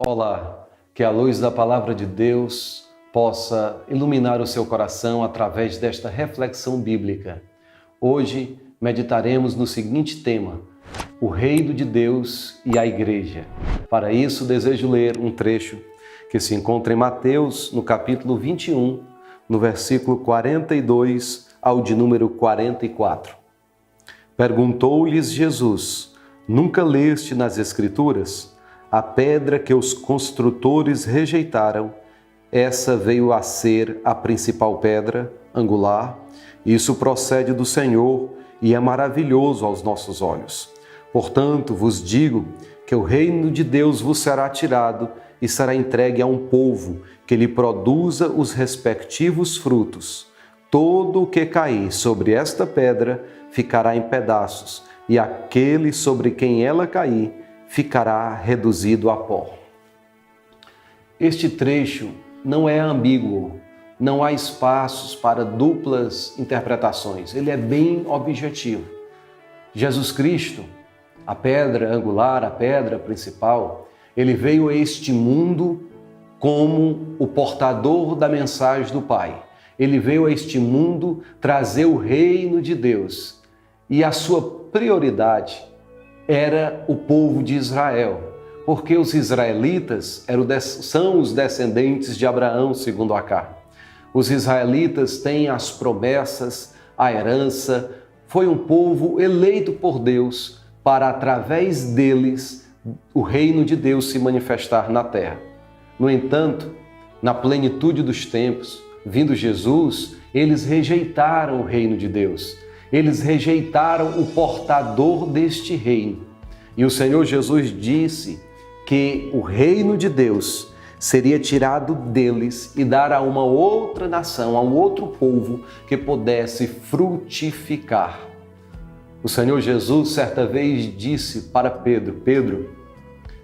Olá, que a luz da Palavra de Deus possa iluminar o seu coração através desta reflexão bíblica. Hoje meditaremos no seguinte tema: o reino de Deus e a igreja. Para isso, desejo ler um trecho que se encontra em Mateus, no capítulo 21, no versículo 42 ao de número 44. Perguntou-lhes Jesus: nunca leste nas Escrituras? A pedra que os construtores rejeitaram, essa veio a ser a principal pedra angular. Isso procede do Senhor e é maravilhoso aos nossos olhos. Portanto, vos digo que o reino de Deus vos será tirado e será entregue a um povo que lhe produza os respectivos frutos. Todo o que cair sobre esta pedra ficará em pedaços, e aquele sobre quem ela cair ficará reduzido a pó. Este trecho não é ambíguo, não há espaços para duplas interpretações, ele é bem objetivo. Jesus Cristo, a pedra angular, a pedra principal, ele veio a este mundo como o portador da mensagem do Pai. Ele veio a este mundo trazer o reino de Deus e a sua prioridade era o povo de Israel, porque os israelitas são os descendentes de Abraão, segundo a carne. Os israelitas têm as promessas, a herança, foi um povo eleito por Deus para, através deles, o reino de Deus se manifestar na terra. No entanto, na plenitude dos tempos, vindo Jesus, eles rejeitaram o reino de Deus. Eles rejeitaram o portador deste reino. E o Senhor Jesus disse que o reino de Deus seria tirado deles e dar a uma outra nação, a um outro povo que pudesse frutificar. O Senhor Jesus certa vez disse para Pedro: Pedro,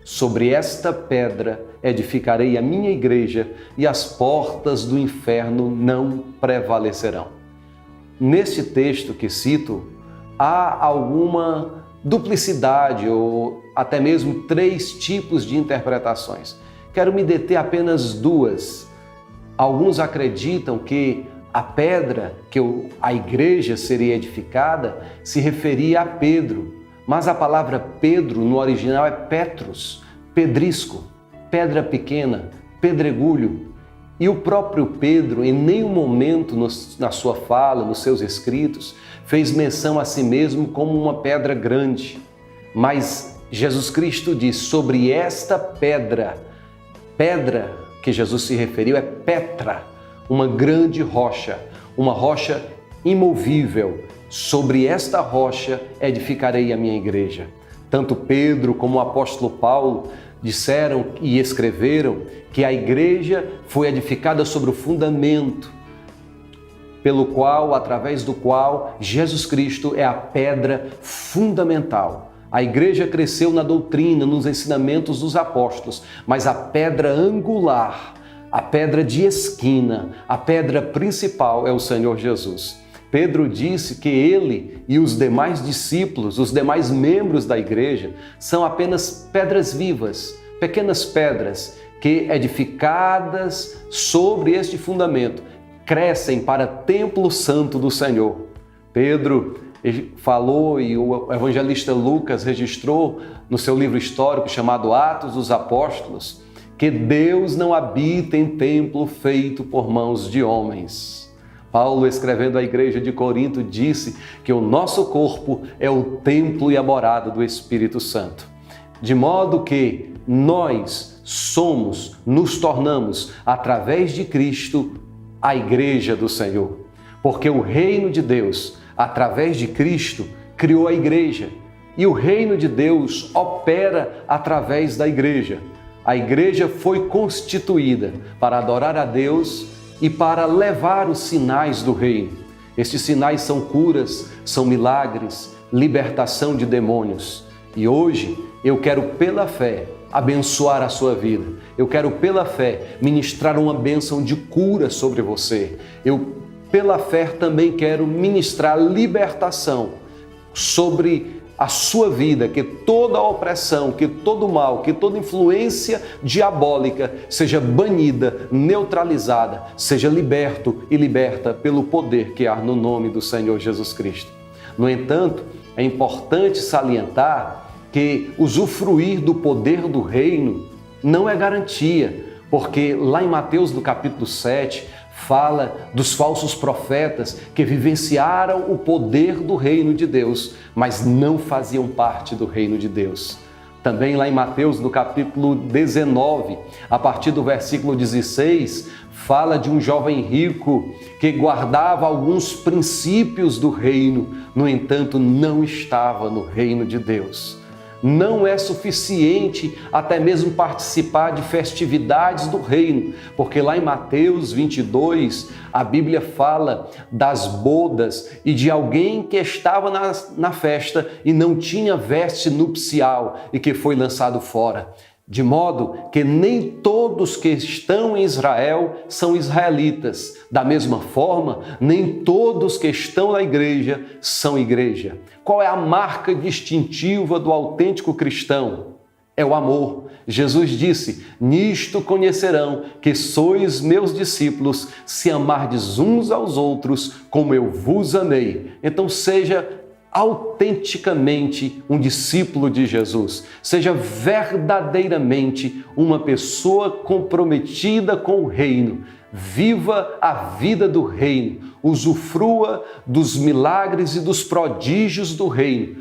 sobre esta pedra edificarei a minha igreja e as portas do inferno não prevalecerão. Neste texto que cito, há alguma duplicidade ou até mesmo 3 tipos de interpretações. Quero me deter apenas 2. Alguns acreditam que a pedra que a igreja seria edificada se referia a Pedro, mas a palavra Pedro no original é Petros, pedrisco, pedra pequena, pedregulho. E o próprio Pedro, em nenhum momento na sua fala, nos seus escritos, fez menção a si mesmo como uma pedra grande. Mas Jesus Cristo diz: sobre esta pedra que Jesus se referiu é Petra, uma grande rocha, uma rocha imovível. Sobre esta rocha edificarei a minha igreja. Tanto Pedro como o apóstolo Paulo disseram e escreveram que a igreja foi edificada sobre o fundamento, através do qual Jesus Cristo é a pedra fundamental. A igreja cresceu na doutrina, nos ensinamentos dos apóstolos, mas a pedra angular, a pedra de esquina, a pedra principal é o Senhor Jesus. Pedro disse que ele e os demais discípulos, os demais membros da igreja, são apenas pedras vivas, pequenas pedras que, edificadas sobre este fundamento, crescem para templo santo do Senhor. Pedro falou e o evangelista Lucas registrou no seu livro histórico chamado Atos dos Apóstolos que Deus não habita em templo feito por mãos de homens. Paulo, escrevendo à igreja de Corinto, disse que o nosso corpo é o templo e a morada do Espírito Santo. De modo que nós nos tornamos, através de Cristo, a igreja do Senhor. Porque o reino de Deus, através de Cristo, criou a igreja. E o reino de Deus opera através da igreja. A igreja foi constituída para adorar a Deus e para levar os sinais do reino. Estes sinais são curas, são milagres, libertação de demônios. E hoje eu quero, pela fé, abençoar a sua vida. Eu quero, pela fé, ministrar uma bênção de cura sobre você. Pela fé, também quero ministrar libertação sobre a sua vida, que toda opressão, que todo mal, que toda influência diabólica seja banida, neutralizada, seja liberto e liberta pelo poder que há no nome do Senhor Jesus Cristo. No entanto, é importante salientar que usufruir do poder do reino não é garantia, porque lá em Mateus, no capítulo 7, fala dos falsos profetas que vivenciaram o poder do reino de Deus, mas não faziam parte do reino de Deus. Também lá em Mateus, no capítulo 19, a partir do versículo 16, fala de um jovem rico que guardava alguns princípios do reino, no entanto, não estava no reino de Deus. Não é suficiente até mesmo participar de festividades do reino, porque lá em Mateus 22, a Bíblia fala das bodas e de alguém que estava na festa e não tinha veste nupcial e que foi lançado fora. De modo que nem todos que estão em Israel são israelitas. Da mesma forma, nem todos que estão na igreja são igreja. Qual é a marca distintiva do autêntico cristão? É o amor. Jesus disse: nisto conhecerão que sois meus discípulos, se amardes uns aos outros como eu vos amei. Então seja autenticamente um discípulo de Jesus. Seja verdadeiramente uma pessoa comprometida com o reino. Viva a vida do reino. Usufrua dos milagres e dos prodígios do reino.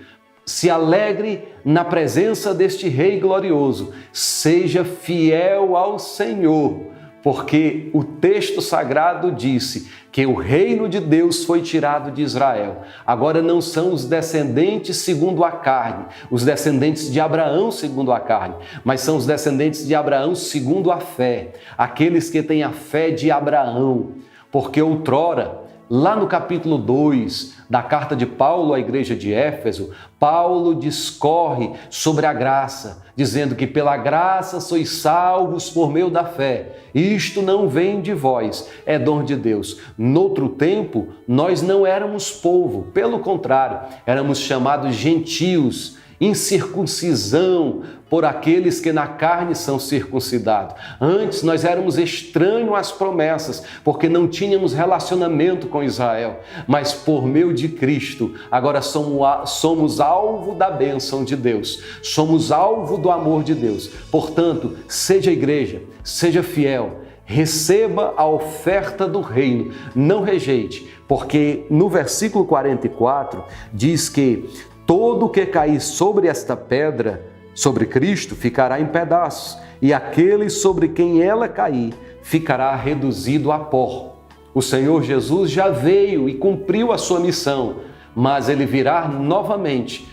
Se alegre na presença deste Rei glorioso. Seja fiel ao Senhor, porque o texto sagrado disse que o reino de Deus foi tirado de Israel. Agora não são os descendentes segundo a carne, os descendentes de Abraão segundo a carne, mas são os descendentes de Abraão segundo a fé, aqueles que têm a fé de Abraão, porque outrora, lá no capítulo 2 da carta de Paulo à igreja de Éfeso, Paulo discorre sobre a graça, dizendo que pela graça sois salvos por meio da fé. Isto não vem de vós, é dom de Deus. Noutro tempo, nós não éramos povo, pelo contrário, éramos chamados gentios, incircuncisão por aqueles que na carne são circuncidados. Antes nós éramos estranhos às promessas, porque não tínhamos relacionamento com Israel, mas por meio de Cristo, agora somos alvo da bênção de Deus, somos alvo do amor de Deus. Portanto, seja igreja, seja fiel, receba a oferta do reino, não rejeite, porque no versículo 44 diz que todo o que cair sobre esta pedra, sobre Cristo, ficará em pedaços, e aquele sobre quem ela cair, ficará reduzido a pó. O Senhor Jesus já veio e cumpriu a sua missão, mas Ele virá novamente.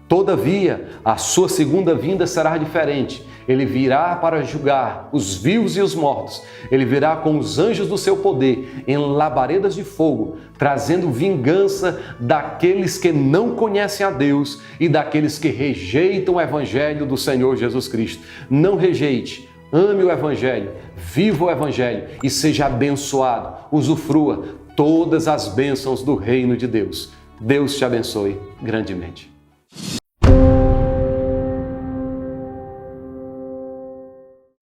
Todavia, a sua segunda vinda será diferente. Ele virá para julgar os vivos e os mortos. Ele virá com os anjos do seu poder, em labaredas de fogo, trazendo vingança daqueles que não conhecem a Deus e daqueles que rejeitam o Evangelho do Senhor Jesus Cristo. Não rejeite, ame o Evangelho, viva o Evangelho e seja abençoado. Usufrua todas as bênçãos do reino de Deus. Deus te abençoe grandemente.